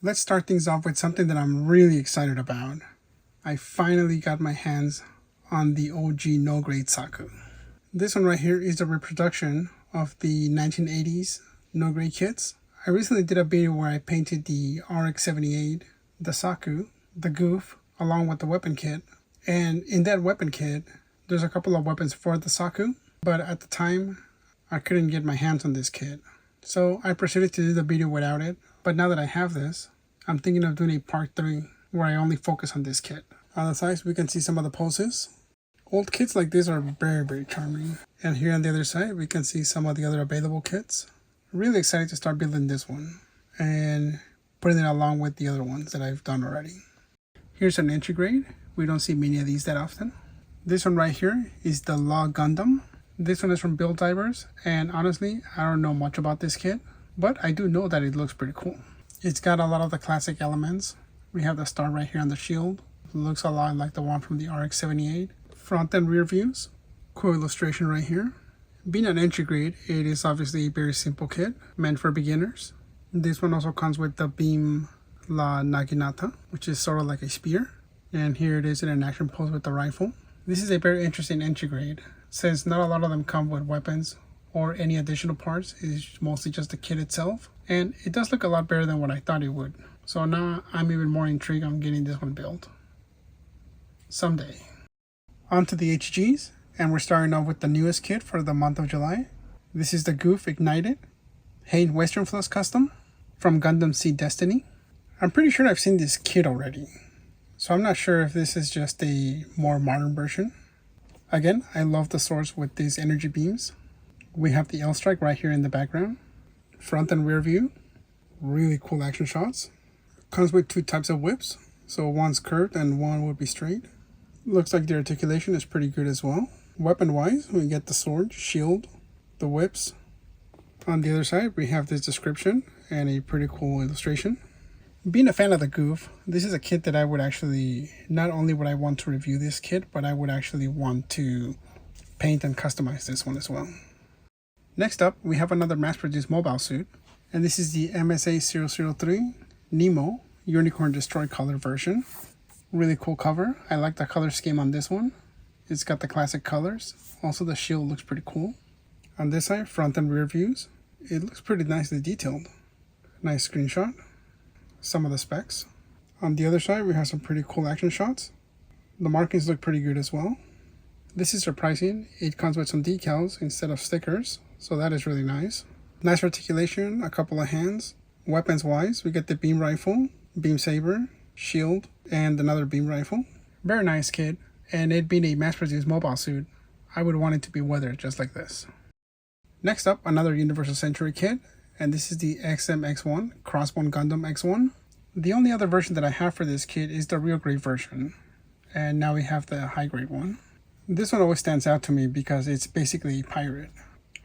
Let's start things off with something that I'm really excited about. I finally got my hands on the OG no-grade Saku. This one right here is a reproduction of the 1980s no-grade kits. I recently did a video where I painted the RX-78, the Saku, the Goof, along with the weapon kit. And in that weapon kit, there's a couple of weapons for the Saku, but at the time, I couldn't get my hands on this kit. So I proceeded to do the video without it, but now that I have this, I'm thinking of doing a part 3 where I only focus on this kit. On the sides, we can see some of the poses. Old kits like this are very charming. And here on the other side, we can see some of the other available kits. Really excited to start building this one and putting it along with the other ones that I've done already. Here's an entry grade. We don't see many of these that often. This one right here is the Law Gundam. This one is from Build Divers, and honestly, I don't know much about this kit, but I do know that it looks pretty cool. It's got a lot of the classic elements. We have the star right here on the shield. It looks a lot like the one from the RX-78. Front and rear views. Cool illustration right here. Being an entry grade, it is obviously a very simple kit, meant for beginners. This one also comes with the Beam La Naginata, which is sort of like a spear. And here it is in an action pose with the rifle. This is a very interesting entry grade, since not a lot of them come with weapons or any additional parts. It's mostly just the kit itself. And it does look a lot better than what I thought it would. So now I'm even more intrigued on getting this one built. Someday. On to the HGs, and we're starting off with the newest kit for the month of July. This is the Goof Ignited Hain Western Flux Custom from Gundam Seed Destiny. I'm pretty sure I've seen this kit already, so I'm not sure if this is just a more modern version. Again, I love the swords with these energy beams. We have the L strike right here in the background. Front and rear view. Really cool action shots. Comes with 2 types of whips. So one's curved and one will be straight. Looks like the articulation is pretty good as well. Weapon wise, we get the sword, shield, the whips. On the other side, we have this description and a pretty cool illustration. Being a fan of the Goof, this is a kit that I would actually, not only would I want to review this kit, but I would actually want to paint and customize this one as well. Next up, we have another mass-produced mobile suit, and this is the MSA-003 Nemo Unicorn Destroy Color version. Really cool cover. I like the color scheme on this one. It's got the classic colors. Also, the shield looks pretty cool. On this side, front and rear views. It looks pretty nicely detailed. Nice screenshot. Some of the specs. On the other side, we have some pretty cool action shots. The markings look pretty good as well. This is surprising. It comes with some decals instead of stickers, so that is really nice. Nice articulation, a couple of hands. Weapons wise, we get the beam rifle, beam saber, shield, and another beam rifle. Very nice kit, and it being a mass-produced mobile suit, I would want it to be weathered just like this. Next up, another Universal Century kit, and this is the XM-X1 Crossbone Gundam X1. The only other version that I have for this kit is the real grade version, and now we have the high grade one. This one always stands out to me because it's basically a pirate.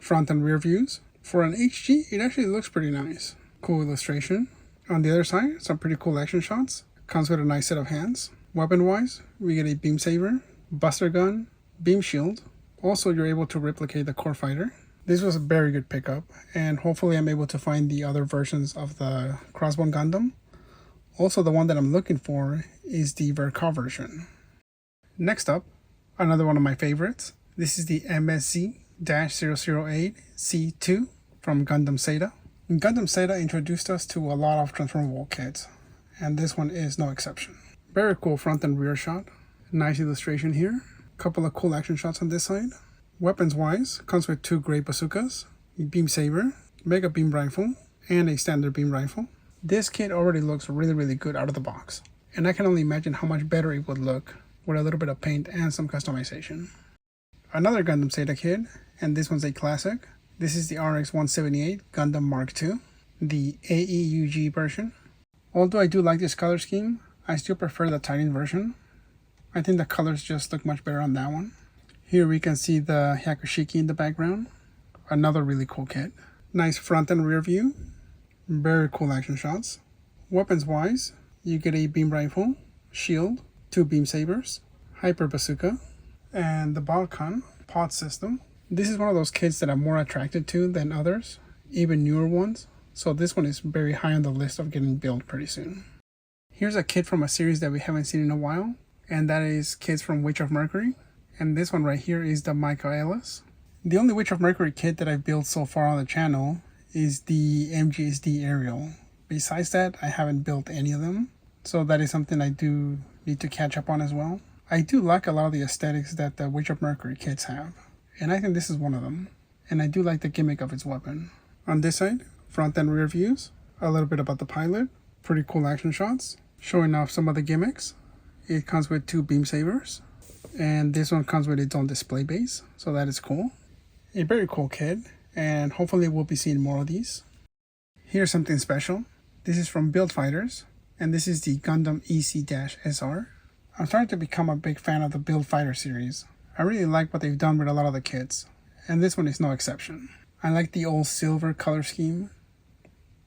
Front and rear views. For an HG, it actually looks pretty nice. Cool illustration. On the other side, some pretty cool action shots. Comes with a nice set of hands. Weapon-wise, we get a beam saber, buster gun, beam shield. Also, you're able to replicate the core fighter. This was a very good pickup, and hopefully I'm able to find the other versions of the Crossbone Gundam. Also, the one that I'm looking for is the Verkar version. Next up, another one of my favorites. This is the MSC-008 C2 from Gundam Seda. Gundam Seda introduced us to a lot of transformable kits, and this one is no exception. Very cool front and rear shot. Nice illustration here. Couple of cool action shots on this side. Weapons wise, comes with 2 great bazookas, a beam saber, mega beam rifle, and a standard beam rifle. This kit already looks really good out of the box, and I can only imagine how much better it would look with a little bit of paint and some customization. Another Gundam Seda kit, and this one's a classic. This is the RX-178 Gundam Mark II, the AEUG version. Although I do like this color scheme, I still prefer the Titan version. I think the colors just look much better on that one. Here we can see the Hyakushiki in the background. Another really cool kit. Nice front and rear view. Very cool action shots. Weapons wise, you get a beam rifle, shield, 2 beam sabers, hyper bazooka, and the Balkan pod system. This is one of those kits that I'm more attracted to than others, even newer ones. so this one is very high on the list of getting built pretty soon. Here's a kit from a series that we haven't seen in a while, and that is kits from Witch of Mercury. And this one right here is the Michaelis. The only Witch of Mercury kit that I've built so far on the channel is the MGSD Aerial. Besides that, I haven't built any of them, so that is something I do need to catch up on as well. I do like a lot of the aesthetics that the Witch of Mercury kits have, and I think this is one of them. And I do like the gimmick of its weapon. On this side, front and rear views, a little bit about the pilot, pretty cool action shots, showing off some of the gimmicks. It comes with 2 beam sabers, and this one comes with its own display base, so that is cool. A very cool kit, and hopefully we'll be seeing more of these. Here's something special. This is from Build Fighters, and this is the Gundam EC-SR. I'm starting to become a big fan of the Build Fighter series. I really like what they've done with a lot of the kits, and this one is no exception. I like the old silver color scheme.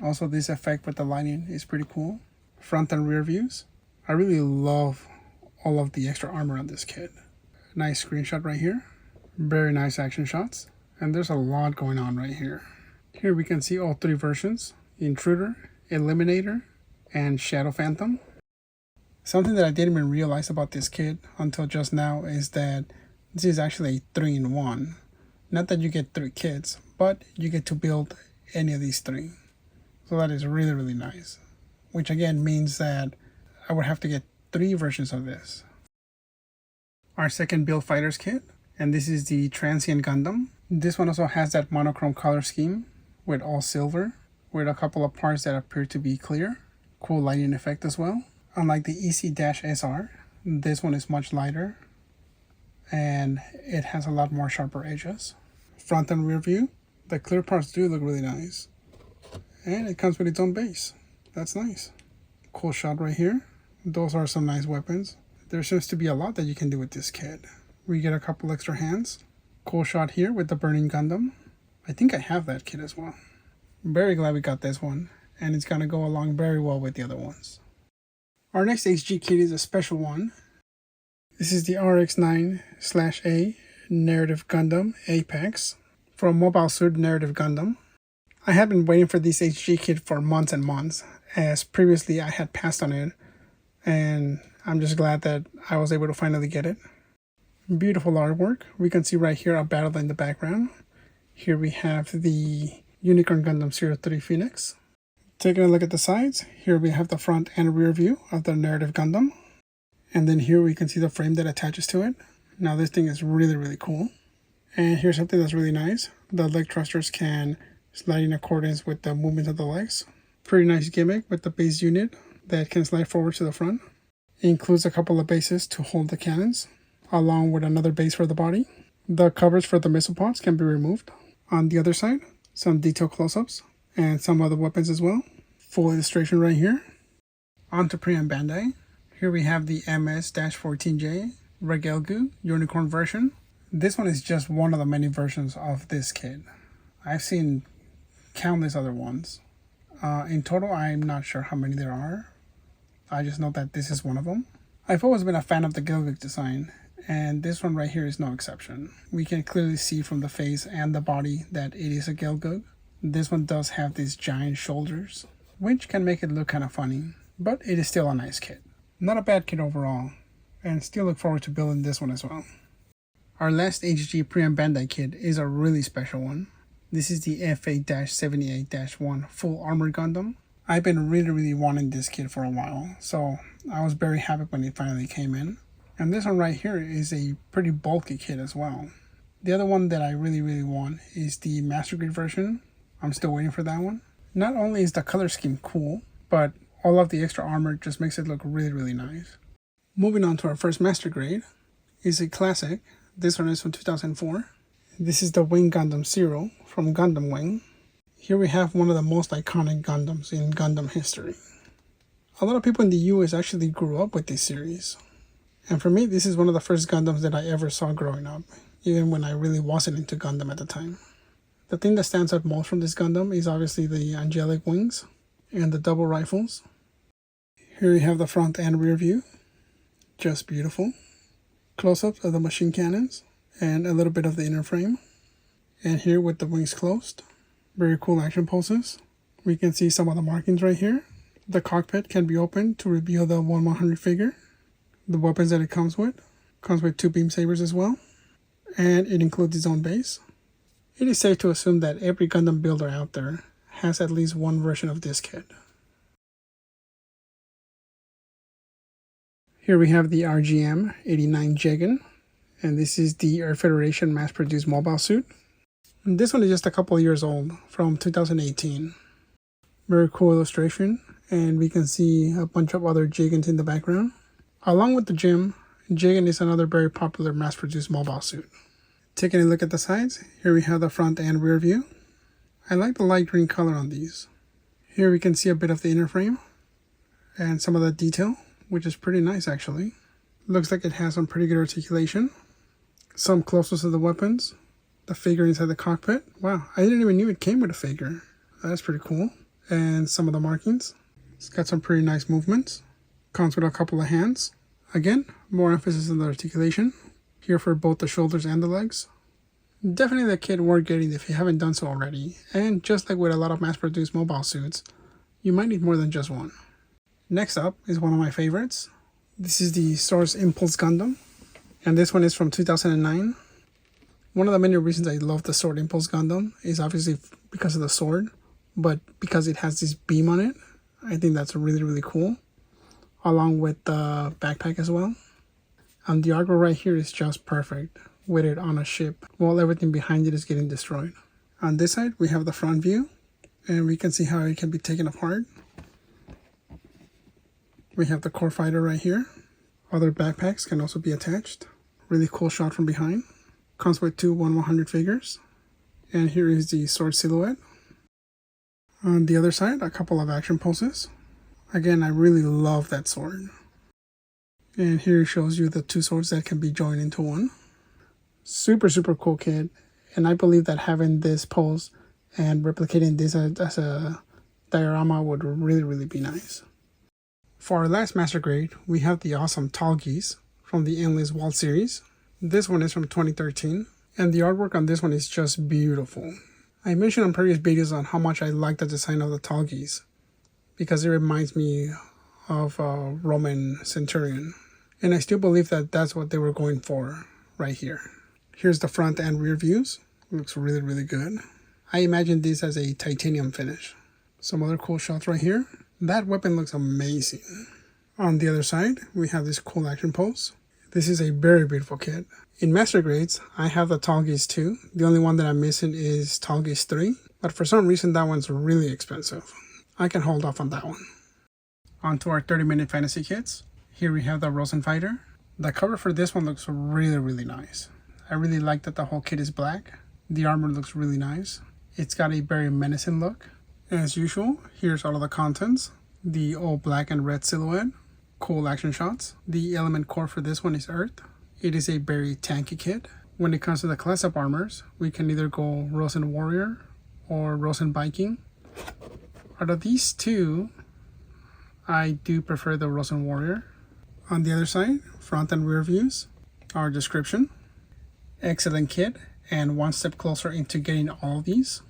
Also, this effect with the lighting is pretty cool. Front and rear views. I really love all of the extra armor on this kit. Nice screenshot right here. Very nice action shots. And there's a lot going on right here. Here we can see all 3 versions: Intruder, Eliminator, and Shadow Phantom. Something that I didn't even realize about this kit until just now is that this is actually a 3-in-1. Not that you get 3 kits, but you get to build any of these 3. So that is really, really nice. Which again means that I would have to get 3 versions of this. Our second Build Fighters kit, and this is the Transient Gundam. This one also has that monochrome color scheme with all silver, with a couple of parts that appear to be clear. Cool lighting effect as well. Unlike the EC-SR, this one is much lighter, and it has a lot more sharper edges. Front and rear view, the clear parts do look really nice. And it comes with its own base. That's nice. Cool shot right here. Those are some nice weapons. There seems to be a lot that you can do with this kit. We get a couple extra hands. Cool shot here with the Burning Gundam. I think I have that kit as well. Very glad we got this one, and it's gonna go along very well with the other ones. Our next HG kit is a special one. This is the RX-9/A Narrative Gundam Apex from Mobile Suit Narrative Gundam. I had been waiting for this HG kit for months and months, as previously I had passed on it, and I'm just glad that I was able to finally get it. Beautiful artwork. We can see right here a battle in the background. Here we have the Unicorn Gundam 03 Phoenix. Taking a look at the sides, here we have the front and rear view of the Narrative Gundam. And then here we can see the frame that attaches to it. Now this thing is really, really cool. And here's something that's really nice. The leg thrusters can slide in accordance with the movement of the legs. Pretty nice gimmick with the base unit that can slide forward to the front. It includes a couple of bases to hold the cannons, along with another base for the body. The covers for the missile pods can be removed. On the other side, some detail close-ups and some other weapons as well. Full illustration right here. On to Pre and Bandai. Here we have the MS-14J Regelgu Unicorn version. This one is just one of the many versions of this kit. I've seen countless other ones. In total, I'm not sure how many there are. I just know that this is one of them. I've always been a fan of the Gelgug design, and this one right here is no exception. We can clearly see from the face and the body that it is a Gelgug. This one does have these giant shoulders, which can make it look kind of funny, but it is still a nice kit. Not a bad kit overall, and still look forward to building this one as well. Our last HG Pre and Bandai kit is a really special one. This is the FA-78-1 Full Armor Gundam. I've been really wanting this kit for a while, so I was very happy when it finally came in. And this one right here is a pretty bulky kit as well. The other one that I really want is the Master Grade version. I'm still waiting for that one. Not only is the color scheme cool, but all of the extra armor just makes it look really nice. Moving on to our first Master Grade is a classic. This one is from 2004. This is the Wing Gundam Zero from Gundam Wing. Here we have one of the most iconic Gundams in Gundam history. A lot of people in the US actually grew up with this series. And for me, this is one of the first Gundams that I ever saw growing up, even when I really wasn't into Gundam at the time. The thing that stands out most from this Gundam is obviously the angelic wings and the double rifles. Here you have the front and rear view. Just beautiful. Close-ups of the machine cannons and a little bit of the inner frame. And here with the wings closed. Very cool action poses. We can see some of the markings right here. The cockpit can be opened to reveal the 1/100 figure. The weapons that it comes with. Comes with 2 beam sabers as well. And it includes its own base. It is safe to assume that every Gundam builder out there has at least one version of this kit. Here we have the RGM-89 Jegan, and this is the Air Federation mass-produced mobile suit. And this one is just a couple of years old, from 2018. Very cool illustration, and we can see a bunch of other Jegans in the background. Along with the Jim, Jegan is another very popular mass-produced mobile suit. Taking a look at the sides, here we have the front and rear view. I like the light green color on these. Here we can see a bit of the inner frame and some of the detail, which is pretty nice actually. Looks like it has some pretty good articulation. Some close-ups to the weapons. The figure inside the cockpit. Wow, I didn't even know it came with a figure. That's pretty cool. And some of the markings. It's got some pretty nice movements. Comes with a couple of hands. Again, more emphasis on the articulation. Here for both the shoulders and the legs. Definitely the kit worth getting if you haven't done so already. And just like with a lot of mass-produced mobile suits, you might need more than just one. Next up is one of my favorites. This is the Source Impulse Gundam. And this one is from 2009. One of the many reasons I love the Sword Impulse Gundam is obviously because of the sword. But because it has this beam on it, I think that's really, really cool. Along with the backpack as well. And the artwork right here is just perfect, with it on a ship, while everything behind it is getting destroyed. On this side, we have the front view, and we can see how it can be taken apart. We have the core fighter right here. Other backpacks can also be attached. Really cool shot from behind. Comes with 2 1/100 figures. And here is the sword silhouette. On the other side, a couple of action poses. Again, I really love that sword. And here it shows you the 2 swords that can be joined into one. Super, super cool kit. And I believe that having this pose and replicating this as a diorama would really, really be nice. For our last master grade, we have the awesome Tall Geese from the Endless Waltz series. This one is from 2013. And the artwork on this one is just beautiful. I mentioned on previous videos on how much I like the design of the Tall Geese, because it reminds me of a Roman centurion. And I still believe that that's what they were going for right here. Here's the front and rear views. Looks really, really good. I imagine this as a titanium finish. Some other cool shots right here. That weapon looks amazing. On the other side, we have this cool action pose. This is a very beautiful kit. In master grades, I have the Tall Geese 2. The only one that I'm missing is Tall Geese 3. But for some reason, that one's really expensive. I can hold off on that one. On to our 30-minute fantasy kits. Here we have the Rosen Fighter. The cover for this one looks really, really nice. I really like that the whole kit is black. The armor looks really nice. It's got a very menacing look. As usual, here's all of the contents. The all black and red silhouette. Cool action shots. The element core for this one is Earth. It is a very tanky kit. When it comes to the class-up armors, we can either go Rosen Warrior or Rosen Viking. Out of these two, I do prefer the Rosen Warrior. On the other side, front and rear views, our description. Excellent kit, and one step closer into getting all of these.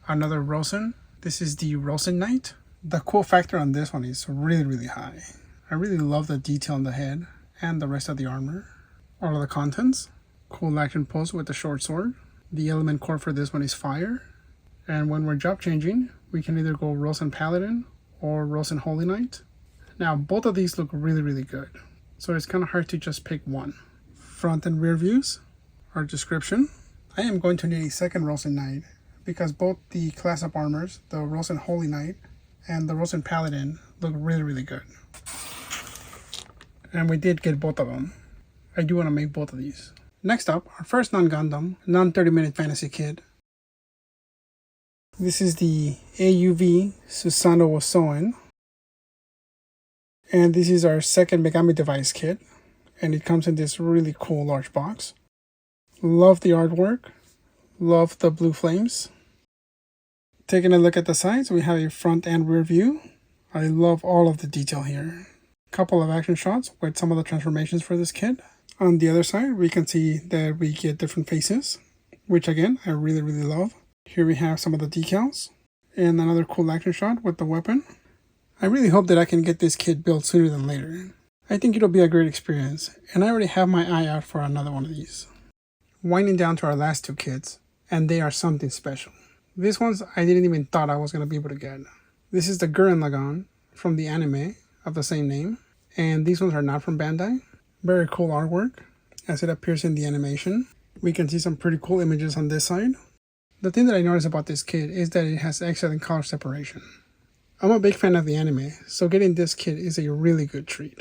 Another Rosen. This is the Rosen Knight. The cool factor on this one is really, really high. I really love the detail on the head and the rest of the armor. All of the contents. Cool action pose with the short sword. The element core for this one is fire. And when we're job changing, we can either go Rosen Paladin or Rosen Holy Knight. Now, both of these look really, really good. So it's kind of hard to just pick one. Front and rear views. Our description. I am going to need a second Rosen Knight because both the class-up armors, the Rosen Holy Knight and the Rosen Paladin, look really, really good. And we did get both of them. I do want to make both of these. Next up, our first non-Gundam, non-30-minute fantasy kit. This is the AUV Susanoo Soen. And this is our second Megami device kit. And it comes in this really cool large box. Love the artwork. Love the blue flames. Taking a look at the sides, we have a front and rear view. I love all of the detail here. Couple of action shots with some of the transformations for this kit. On the other side, we can see that we get different faces, which again, I really, really love. Here we have some of the decals. And another cool action shot with the weapon. I really hope that I can get this kit built sooner than later. I think it'll be a great experience, and I already have my eye out for another one of these. Winding down to our last two kits, and they are something special. These ones I didn't even thought I was going to be able to get. This is the Gurren Lagann from the anime of the same name, and these ones are not from Bandai. Very cool artwork as it appears in the animation. We can see some pretty cool images on this side. The thing that I noticed about this kit is that it has excellent color separation. I'm a big fan of the anime, so getting this kit is a really good treat.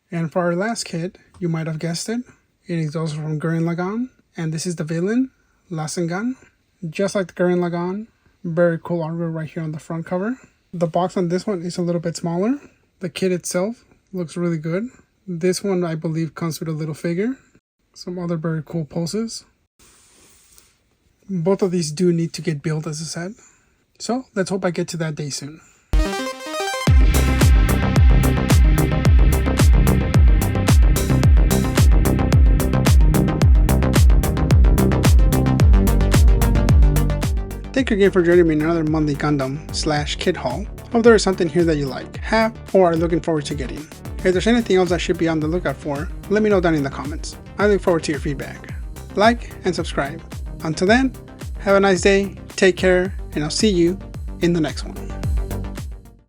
And for our last kit, you might have guessed it, it is also from Gurren Lagann, and this is the villain, Rasengan. Just like the Gurren Lagann, very cool artwork right here on the front cover. The box on this one is a little bit smaller. The kit itself looks really good. This one I believe comes with a little figure. Some other very cool poses. Both of these do need to get built as a set. So let's hope I get to that day soon. Thank you again for joining me in another monthly Gundam/kit haul. Hope there is something here that you like, have, or are looking forward to getting. If there's anything else I should be on the lookout for, let me know down in the comments. I look forward to your feedback. Like and subscribe. Until then, have a nice day, take care, and I'll see you in the next one.